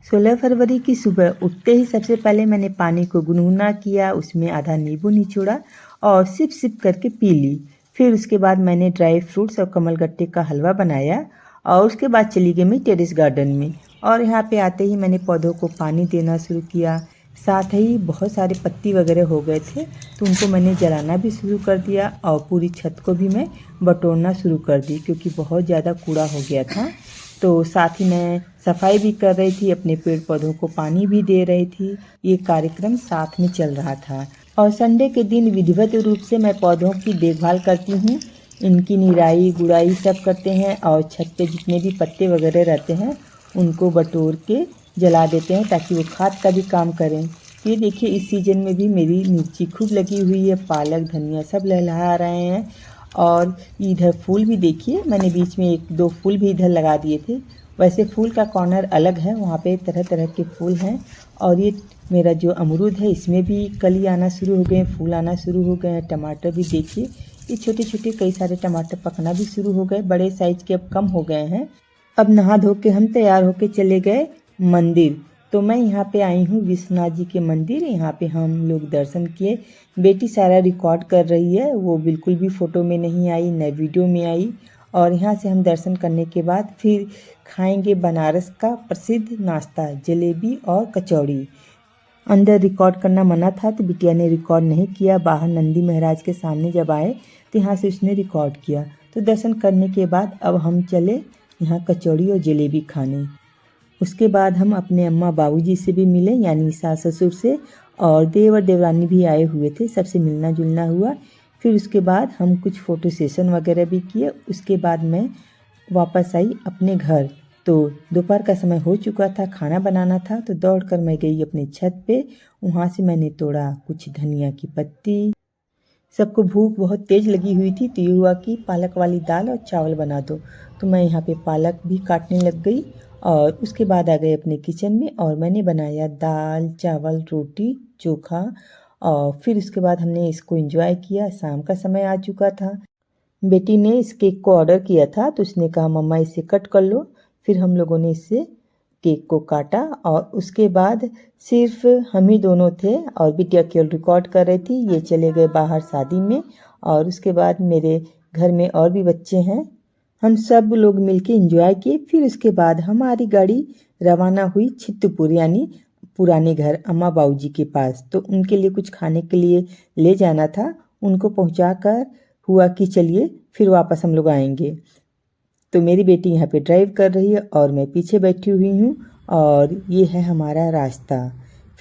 16 फरवरी की सुबह उठते ही सबसे पहले मैंने पानी को गुनगुना किया, उसमें आधा नींबू निचोड़ा और सिप सिप करके पी ली। फिर उसके बाद मैंने ड्राई फ्रूट्स और कमलगट्टे का हलवा बनाया और उसके बाद चली गई मैं टेरेस गार्डन में। और यहाँ पे आते ही मैंने पौधों को पानी देना शुरू किया। साथ ही बहुत सारे पत्ती वगैरह हो गए थे तो उनको मैंने जलाना भी शुरू कर दिया और पूरी छत को भी मैं बटोरना शुरू कर दी क्योंकि बहुत ज़्यादा कूड़ा हो गया था। तो साथ ही मैं सफाई भी कर रही थी, अपने पेड़ पौधों को पानी भी दे रही थी। ये कार्यक्रम साथ में चल रहा था। और संडे के दिन विधिवत रूप से मैं पौधों की देखभाल करती हूँ। इनकी निराई गुड़ाई सब करते हैं और छत पे जितने भी पत्ते वगैरह रहते हैं उनको बटोर के जला देते हैं ताकि वो खाद का भी काम करें। ये देखिए इस सीज़न में भी मेरी मिर्ची खूब लगी हुई है, पालक धनिया सब लहलहा रहे हैं। और इधर फूल भी देखिए, मैंने बीच में 1-2 फूल भी इधर लगा दिए थे। वैसे फूल का कॉर्नर अलग है, वहाँ पे तरह तरह के फूल हैं। और ये मेरा जो अमरूद है इसमें भी कली आना शुरू हो गए हैं, फूल आना शुरू हो गए हैं। टमाटर भी देखिए, ये छोटे छोटे कई सारे टमाटर पकना भी शुरू हो गए, बड़े साइज के अब कम हो गए हैं। अब नहा धो के हम तैयार होके चले गए मंदिर। तो मैं यहाँ पे आई हूँ विश्वनाथ जी के मंदिर। यहाँ पे हम लोग दर्शन किए। बेटी सारा रिकॉर्ड कर रही है, वो बिल्कुल भी फ़ोटो में नहीं आई न वीडियो में आई। और यहाँ से हम दर्शन करने के बाद फिर खाएंगे बनारस का प्रसिद्ध नाश्ता जलेबी और कचौड़ी। अंदर रिकॉर्ड करना मना था तो बिटिया ने रिकॉर्ड नहीं किया। बाहर नंदी महाराज के सामने जब आए तो यहाँ से उसने रिकॉर्ड किया। तो दर्शन करने के बाद अब हम चले यहाँ कचौड़ी और जलेबी खाने। उसके बाद हम अपने अम्मा बाबूजी से भी मिले, यानी सास ससुर से। और देवर देवरानी भी आए हुए थे, सबसे मिलना जुलना हुआ। फिर उसके बाद हम कुछ फ़ोटो सेशन वगैरह भी किए। उसके बाद मैं वापस आई अपने घर। तो दोपहर का समय हो चुका था, खाना बनाना था, तो दौड़कर मैं गई अपने छत पे। वहाँ से मैंने तोड़ा कुछ धनिया की पत्ती। सबको भूख बहुत तेज़ लगी हुई थी तो ये हुआ कि पालक वाली दाल और चावल बना दो। तो मैं यहाँ पे पालक भी काटने लग गई और उसके बाद आ गए अपने किचन में और मैंने बनाया दाल चावल रोटी चोखा। और फिर उसके बाद हमने इसको एंजॉय किया। शाम का समय आ चुका था। बेटी ने इस केक को ऑर्डर किया था तो उसने कहा मम्मा इसे कट कर लो। फिर हम लोगों ने इसे केक को काटा और उसके बाद सिर्फ हम ही दोनों थे और बिटिया केवल रिकॉर्ड कर रही थी। ये चले गए बाहर शादी में। और उसके बाद मेरे घर में और भी बच्चे हैं, हम सब लोग मिलके एंजॉय किए। फिर उसके बाद हमारी गाड़ी रवाना हुई चित्तपुर, यानी पुराने घर अम्मा बाबूजी के पास। तो उनके लिए कुछ खाने के लिए ले जाना था। उनको पहुंचाकर हुआ कि चलिए फिर वापस हम लोग आएंगे। तो मेरी बेटी यहाँ पे ड्राइव कर रही है और मैं पीछे बैठी हुई हूँ और ये है हमारा रास्ता।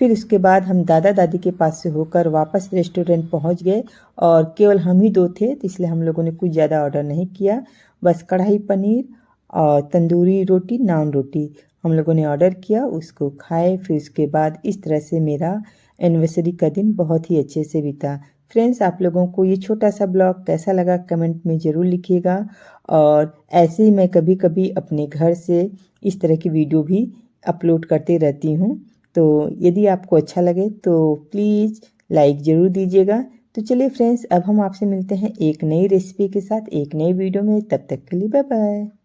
फिर उसके बाद हम दादा दादी के पास से होकर वापस रेस्टोरेंट पहुँच गए। और केवल हम ही दो थे तो इसलिए हम लोगों ने कुछ ज़्यादा ऑर्डर नहीं किया, बस कढ़ाई पनीर और तंदूरी रोटी नान रोटी हम लोगों ने ऑर्डर किया, उसको खाए। फिर उसके बाद इस तरह से मेरा एनिवर्सरी का दिन बहुत ही अच्छे से बीता। फ्रेंड्स, आप लोगों को ये छोटा सा ब्लॉग कैसा लगा कमेंट में ज़रूर लिखिएगा। और ऐसे ही मैं कभी कभी अपने घर से इस तरह की वीडियो भी अपलोड करते रहती हूँ। तो यदि आपको अच्छा लगे तो प्लीज़ लाइक ज़रूर दीजिएगा। तो चलिए फ्रेंड्स, अब हम आपसे मिलते हैं एक नई रेसिपी के साथ एक नई वीडियो में। तब तक के लिए बाय बाय।